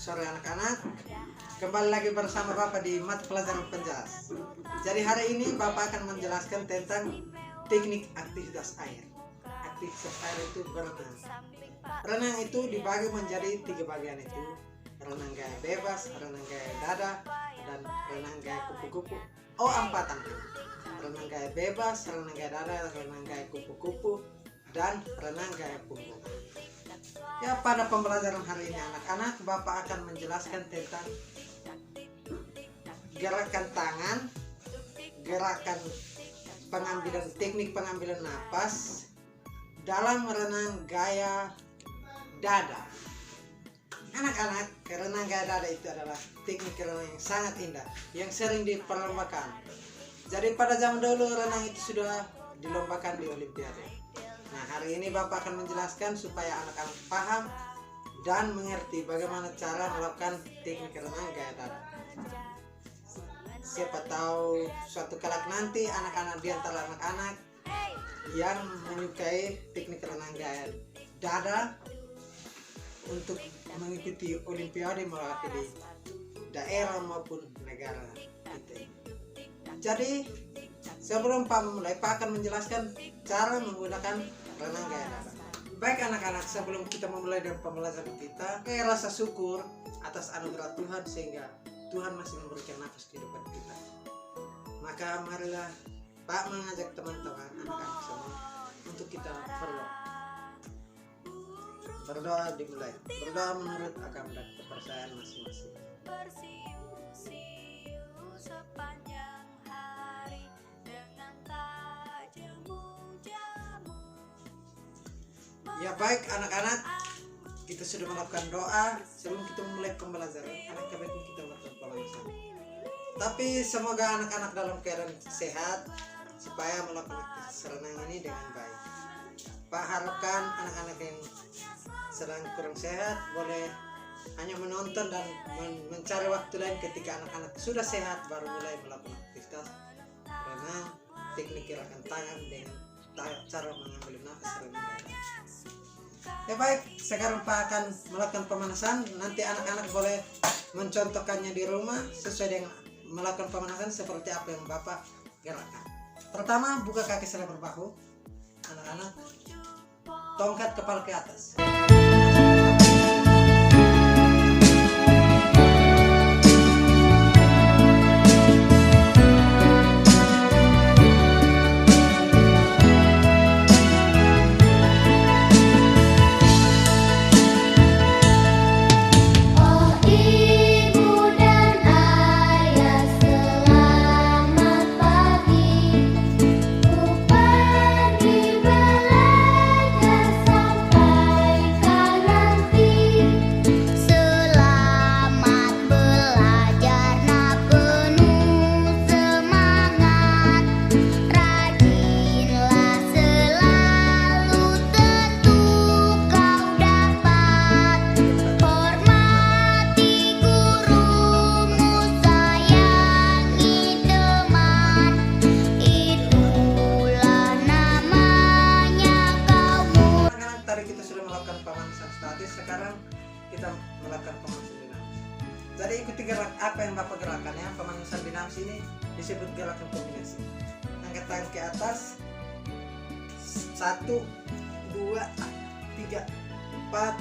sore anak-anak. Kembali lagi bersama Bapak di mata pelajaran penjelas. Jadi hari ini Bapak akan menjelaskan tentang teknik aktivitas air. Aktivitas air itu berenang. Renang itu dibagi menjadi 3 bagian itu: renang gaya bebas, renang gaya dada, dan renang gaya kupu-kupu. Oh, 4 nanti. Renang gaya bebas, renang gaya dada, renang gaya kupu-kupu, dan renang gaya punggung. Ya, pada pembelajaran hari ini anak-anak, Bapak akan menjelaskan tentang gerakan tangan, gerakan pengambilan, teknik pengambilan napas dalam renang gaya dada. Anak-anak, renang gaya dada itu adalah teknik renang yang sangat indah, yang sering diperlombakan. Jadi pada zaman dulu renang itu sudah dilombakan di Olimpiade. Nah, hari ini Bapak akan menjelaskan supaya anak-anak paham dan mengerti bagaimana cara melakukan teknik renang gaya dada. Siapa tahu suatu kelak nanti anak-anak di antara anak-anak yang menyukai teknik renang gaya dada untuk mengikuti Olimpiade mewakili daerah maupun negara kita. Jadi sebelum Pak memulai, Pak akan menjelaskan cara menggunakan renang gaya dada. Baik anak-anak, sebelum kita memulai dengan pembelajaran kita, rasa syukur atas anugerah Tuhan sehingga Tuhan masih memberikan nafas kehidupan kita. Maka marilah Pak mengajak teman-teman anak-anak semua untuk kita berdoa. Berdoa dimulai. Berdoa menurut agama dan kepercayaan masing-masing. Ya baik anak-anak, kita sudah melakukan doa. Sebelum kita memulai pembelajaran, alangkah baiknya kita melakukan pemanasan. Tapi semoga anak-anak dalam keadaan sehat supaya melakukan aktivitas renang ini dengan baik. Pak harapkan anak-anak yang sedang kurang sehat boleh hanya menonton dan mencari waktu lain ketika anak-anak sudah sehat baru mulai melakukan aktivitas renang, teknik gerakan tangan dengan cara mengambil nafas renang. Ya baik, sekarang Pak akan melakukan pemanasan. Nanti anak-anak boleh mencontohkannya di rumah sesuai dengan melakukan pemanasan seperti apa yang Bapak gerakan. Pertama, buka kaki selebar bahu. Anak-anak, tongkat kepala ke atas. Sekarang kita melakukan pemanasan dinamis. Jadi ikuti gerak apa yang Bapak gerakan ya. Pemanasan dinamis ini disebut gerakan kombinasi. Angkat tangan ke atas. 1, 2, 3, 4,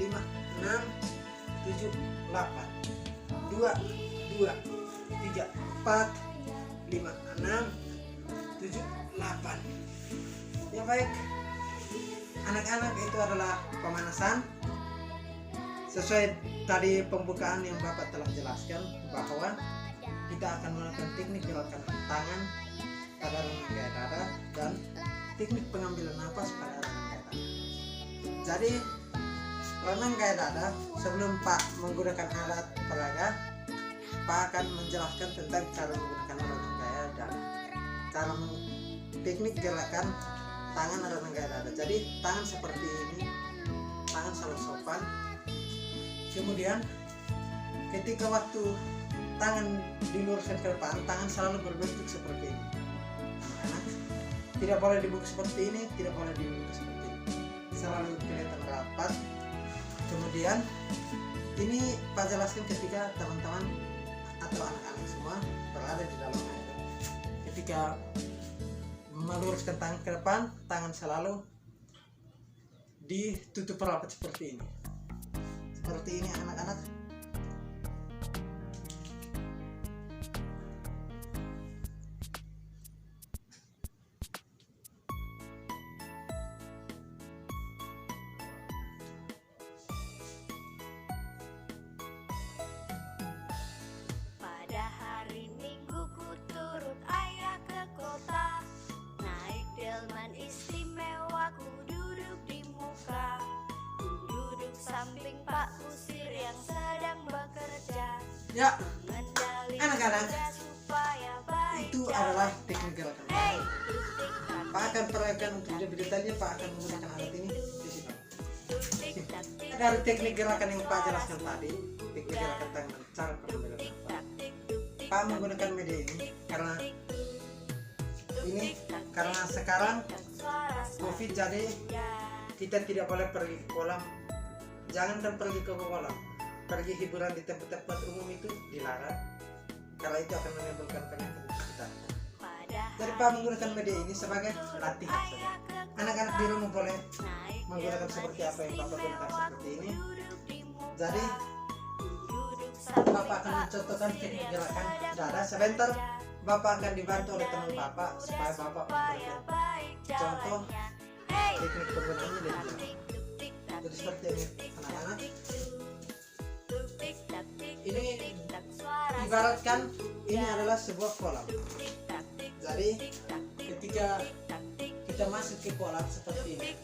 5, 6, 7, 8. 2, 2, 3, 4, 5, 6, 7, 8. Ya baik anak-anak, itu adalah pemanasan sesuai tadi pembukaan yang Bapak telah jelaskan bahwa kita akan melakukan teknik gerakan tangan pada renang gaya dada dan teknik pengambilan nafas pada renang gaya dada. Jadi renang gaya dada, sebelum Pak menggunakan alat peraga, Pak akan menjelaskan tentang cara menggunakan renang gaya dada, teknik gerakan tangan renang gaya dada. Jadi tangan seperti ini, tangan selalu sopan. Kemudian ketika waktu tangan diluruskan ke depan, tangan selalu berbentuk seperti ini. Nah, tidak boleh dibuka seperti ini, tidak boleh dibuka seperti ini. Selalu kelihatan rapat. Kemudian Ini Pak jelaskan ketika teman-teman atau anak-anak semua berada di dalam air. Ketika meluruskan tangan ke depan, tangan selalu ditutup rapat seperti ini. Seperti ini anak-anak. Pada hari Minggu ku turut ayah ke kota, naik delman istimewa ku duduk di muka. Ku duduk samping Pak Kusir yang sedang bekerja, Ya, mengendali anak-anak, kuda supaya baik itu jalan. adalah teknik gerakan. Hey, tuk-tik-tak, Pak akan perlihatkan untuk lebih detailnya. Pak akan menggunakan alat ini di situ. tuk-tik-tak, Dari teknik gerakan yang Pak jelaskan tadi, teknik gerakan tangan dan cara pengambilan nafas. tuk-tik-tak, tuk-tik-tak, Pak menggunakan media ini karena sekarang suara COVID, jadi saja. kita tidak boleh pergi ke kolam. Jangankan pergi ke kolam, pergi hiburan di tempat-tempat umum itu dilarang, karena itu akan menimbulkan penyakit untuk kita. Jadi Pak menggunakan media ini sebagai latihan saja. Anak-anak di rumah boleh menggunakan seperti apa yang Bapak gunakan seperti ini. Jadi Bapak akan mencontohkan teknik gerakan dada. Sebentar Bapak akan dibantu oleh teman Bapak supaya Bapak memberikan contoh teknik penggunaannya dan jalan. Jadi seperti ini anak-anak. Ini ibaratkan ini adalah sebuah kolam. Jadi ketika kita masuk ke kolam seperti ini,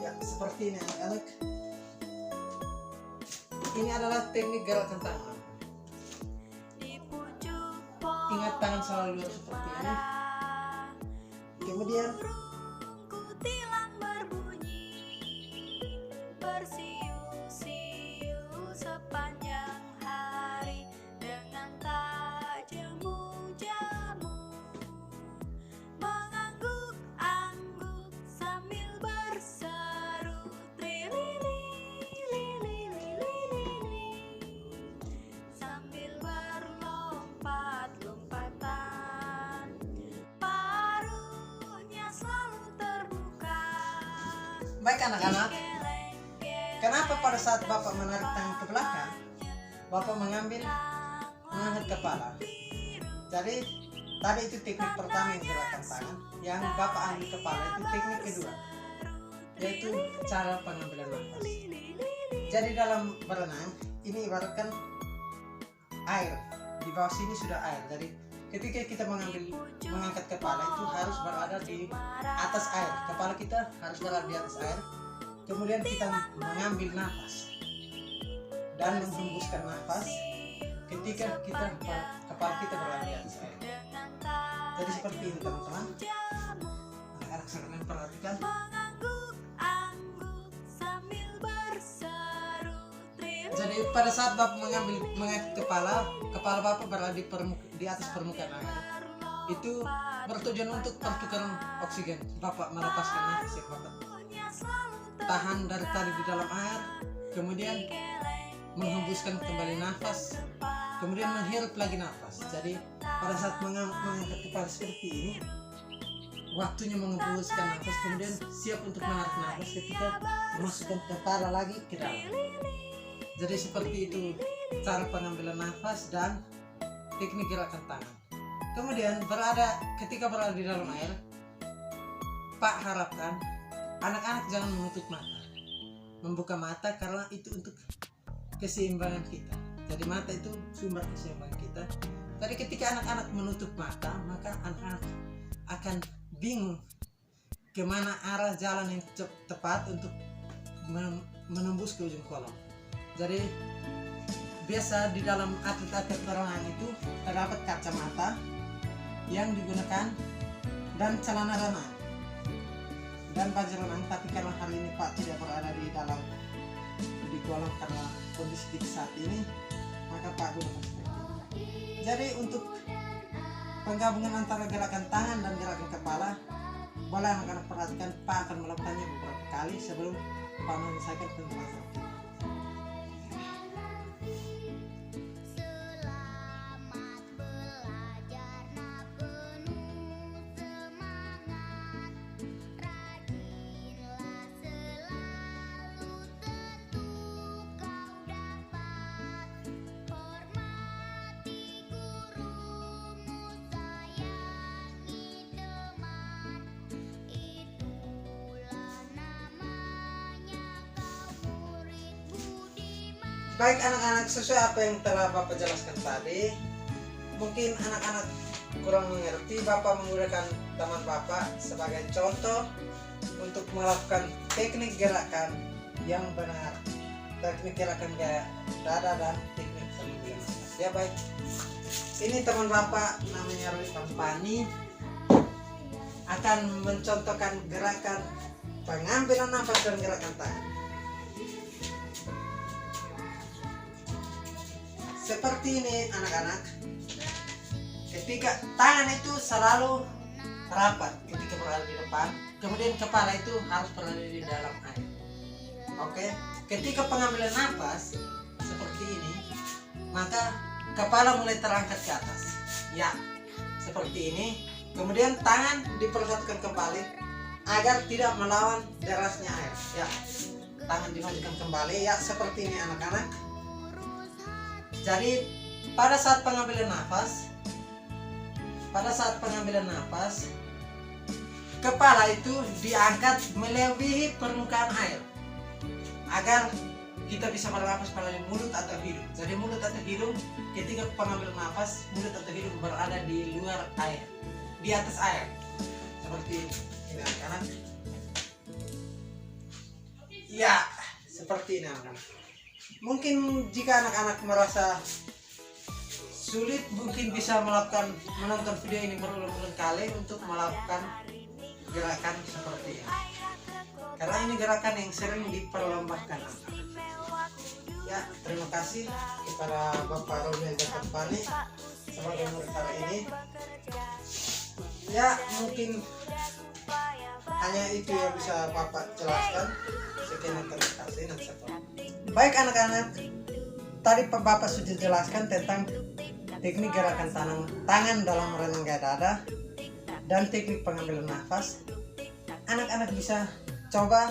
ya seperti ini anak-anak. Ini adalah teknik gerakan tangan. Ingat tangan selalu lurus seperti ini. Kemudian Kutilang berbunyi, bersiul-siul sepanjang hari dengan tajammu jamu, mengangguk-angguk sambil berseru trilili-lili-lili, sambil berlompat-lompatan, paruhnya selalu terbuka. baik anak-anak. Kenapa pada saat Bapak menarik tangan ke belakang, Bapak mengangkat kepala? Jadi tadi itu teknik pertama yang gerakan tangan. Yang Bapak ambil kepala itu teknik kedua, yaitu cara pengambilan nafas. Jadi dalam berenang ini ibaratkan air, di bawah sini sudah air. Jadi ketika kita mengangkat kepala itu harus berada di atas air. Kepala kita harus berada di atas air. Kemudian kita mengambil nafas dan menghembuskan nafas ketika kepala kita berada di atas air. Jadi seperti itu teman-teman. Anak-anak sekalian perhatikan. Jadi pada saat Bapak mengangkat kepala Bapak berada di atas permukaan air. Itu bertujuan untuk pertukaran oksigen. Bapak melepaskan nafas yang Bapak tahan dari tadi di dalam air, kemudian menghembuskan kembali nafas, kemudian menghirup lagi nafas. Jadi pada saat mengangkat kepala seperti ini, waktunya menghembuskan nafas, kemudian siap untuk menarik nafas ketika memasukkan kepala lagi ke dalam. Jadi seperti itu cara pengambilan nafas dan teknik gerakan tangan. Kemudian ketika berada di dalam air, Pak harapkan anak-anak jangan menutup mata, membuka mata, karena itu untuk keseimbangan kita. Jadi mata itu sumber keseimbangan kita. Jadi ketika anak-anak menutup mata, maka anak-anak akan bingung kemana arah jalan yang tepat untuk menembus ke ujung kolam. Jadi biasa di dalam atlet-atlet berenang itu terdapat kacamata yang digunakan dan celana renang dan baju renang. Tapi karena hari ini Pak tidak berada di kolam karena kondisi kita saat ini, maka Pak gunakan seperti ini. Jadi untuk penggabungan antara gerakan tangan dan gerakan kepala, boleh anak-anak perhatikan, Pak akan melakukannya beberapa kali sebelum Pak menyelesaikan penjelasan. Selamat belajar nak penuh semangat, rajinlah selalu tentu kau dapat, hormati gurumu, sayangi teman, itulah namanya kau murid budiman. Baik anak-anak, sesuai apa yang telah Bapak jelaskan tadi, mungkin anak-anak kurang mengerti, Bapak menggunakan teman Bapak sebagai contoh untuk melakukan teknik gerakan yang benar, teknik gerakan gaya dada dan teknik pengambilan nafas. Ya baik, ini teman Bapak namanya Ruli Pampani akan mencontohkan gerakan pengambilan nafas dan gerakan tangan. Seperti ini anak-anak, ketika tangan itu selalu rapat ketika berada di depan, kemudian kepala itu harus berada di dalam air. Oke, ketika pengambilan nafas seperti ini, maka kepala mulai terangkat ke atas. Ya, seperti ini. Kemudian tangan dipersatukan kembali agar tidak melawan derasnya air. Ya, tangan dimajukan kembali. Ya, seperti ini anak-anak. Jadi pada saat pengambilan nafas, kepala itu diangkat melebihi permukaan air agar kita bisa bernafas melalui mulut atau hidung. Jadi mulut atau hidung ketika pengambilan nafas, mulut atau hidung berada di luar air, di atas air. Seperti ini anak-anak. Ya, seperti ini anak-anak. Mungkin jika anak-anak merasa sulit, mungkin bisa menonton video ini berulang-ulang kali untuk melakukan gerakan seperti ini. Karena ini gerakan yang sering diperlombakan. Ya, terima kasih kepada Bapak Ruli Pampani sebagai murid hari ini. Ya, mungkin hanya itu yang bisa Bapak jelaskan. Sekian, terima kasih. Baik anak-anak, tadi Bapak sudah jelaskan tentang teknik gerakan tangan dalam merenang gaya dada dan teknik pengambilan nafas. Anak-anak bisa coba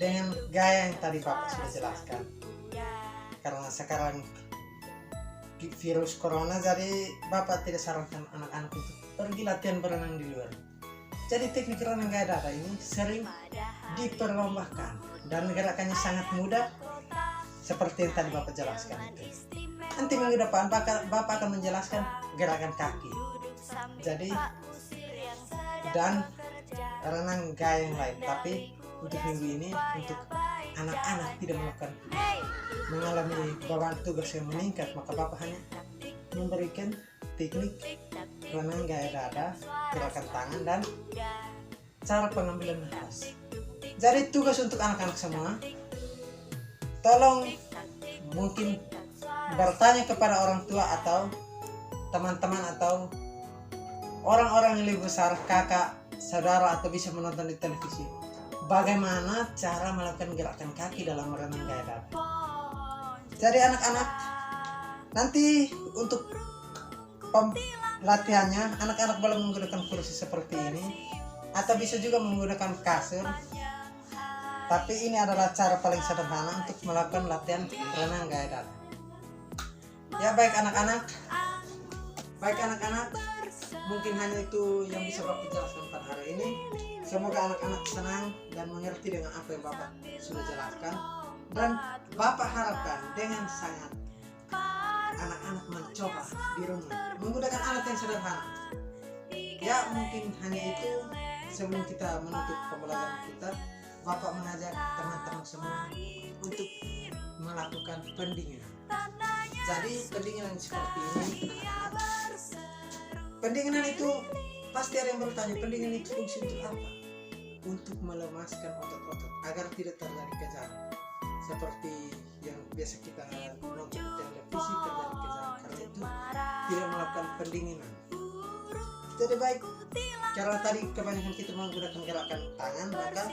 dengan gaya yang tadi Bapak sudah jelaskan. Karena sekarang virus corona, jadi Bapak tidak sarankan anak-anak untuk pergi latihan berenang di luar. Jadi teknik renang gaya dada ini sering diperlombakan dan gerakannya sangat mudah seperti yang tadi Bapak jelaskan itu. Nanti minggu depan Bapak akan menjelaskan gerakan kaki. Jadi dan renang gaya yang lain. Tapi untuk minggu ini untuk anak-anak tidak mengalami beban tugas yang meningkat, maka Bapak hanya memberikan teknik renang gaya dada, gerakan tangan dan cara pengambilan nafas. Jadi tugas untuk anak-anak semua, tolong mungkin bertanya kepada orang tua atau teman-teman atau orang-orang yang lebih besar, kakak, saudara, atau bisa menonton di televisi, bagaimana cara melakukan gerakan kaki dalam merenang gaya dada. Jadi anak-anak, nanti untuk latihannya anak-anak boleh menggunakan kursi seperti ini atau bisa juga menggunakan kasur. Tapi ini adalah cara paling sederhana untuk melakukan latihan renang gaya dada. Ya baik anak-anak, mungkin hanya itu yang bisa Bapak jelaskan pada hari ini. Semoga anak-anak senang dan mengerti dengan apa yang Bapak sudah jelaskan. Dan Bapak harapkan dengan sangat anak-anak mencoba di rumah menggunakan alat yang sederhana. Ya mungkin hanya itu. Sebelum kita menutup pembelajaran kita, Bapak mengajak teman-teman semua untuk melakukan pendinginan. Jadi pendinginan seperti ini anak-anak. Pendinginan itu pasti ada yang bertanya, pendinginan itu fungsi untuk apa? Untuk melemaskan otot-otot agar tidak terjadi kejang. Seperti yang biasa kita nonton di televisi terjadi kejang, karena itu tidak melakukan pendinginan. Jadi baik, karena tadi kebanyakan kita menggunakan gerakan tangan, maka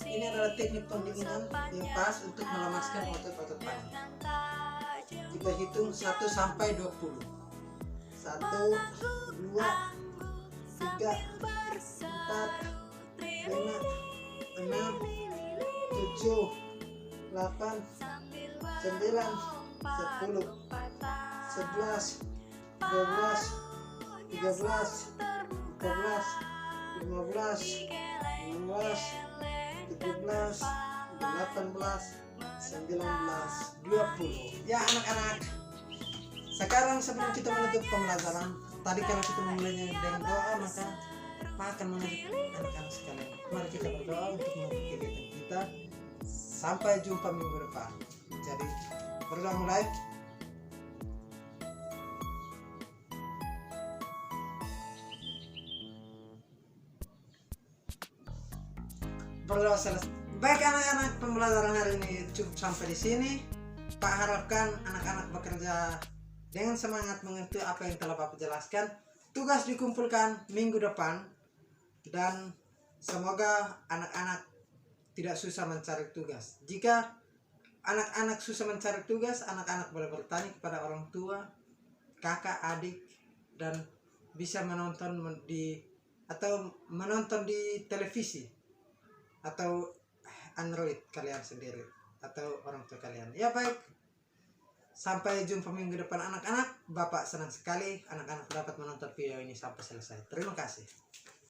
ini adalah teknik pendinginan yang pas untuk melemaskan otot-otot tangan. Kita hitung 1 sampai 20. 1, 2, 3, 4, 5, 6, 7, 8, 9, 10, 11, 12, 13, 14, 15, 16, 17, 18, 19, 20. Ya anak-anak, sekarang sebelum kita menutup pembelajaran, tadi kalau kita memulainya dengan doa, maka Pak akan mengajak anak-anak sekalian, mari kita berdoa untuk menutup kegiatan kita. Sampai jumpa minggu depan. Jadi berdoa mulai. Berdoa selesai. Baik anak-anak, pembelajaran hari ini cukup sampai di sini. Pak harapkan anak-anak bekerja dengan semangat mengerti apa yang telah Bapak jelaskan. Tugas dikumpulkan minggu depan dan semoga anak-anak tidak susah mencari tugas. Jika anak-anak susah mencari tugas, anak-anak boleh bertanya kepada orang tua, kakak, adik, dan bisa menonton menonton di televisi atau Android kalian sendiri atau orang tua kalian. Ya baik, sampai jumpa minggu depan anak-anak. Bapak senang sekali anak-anak dapat menonton video ini sampai selesai. Terima kasih.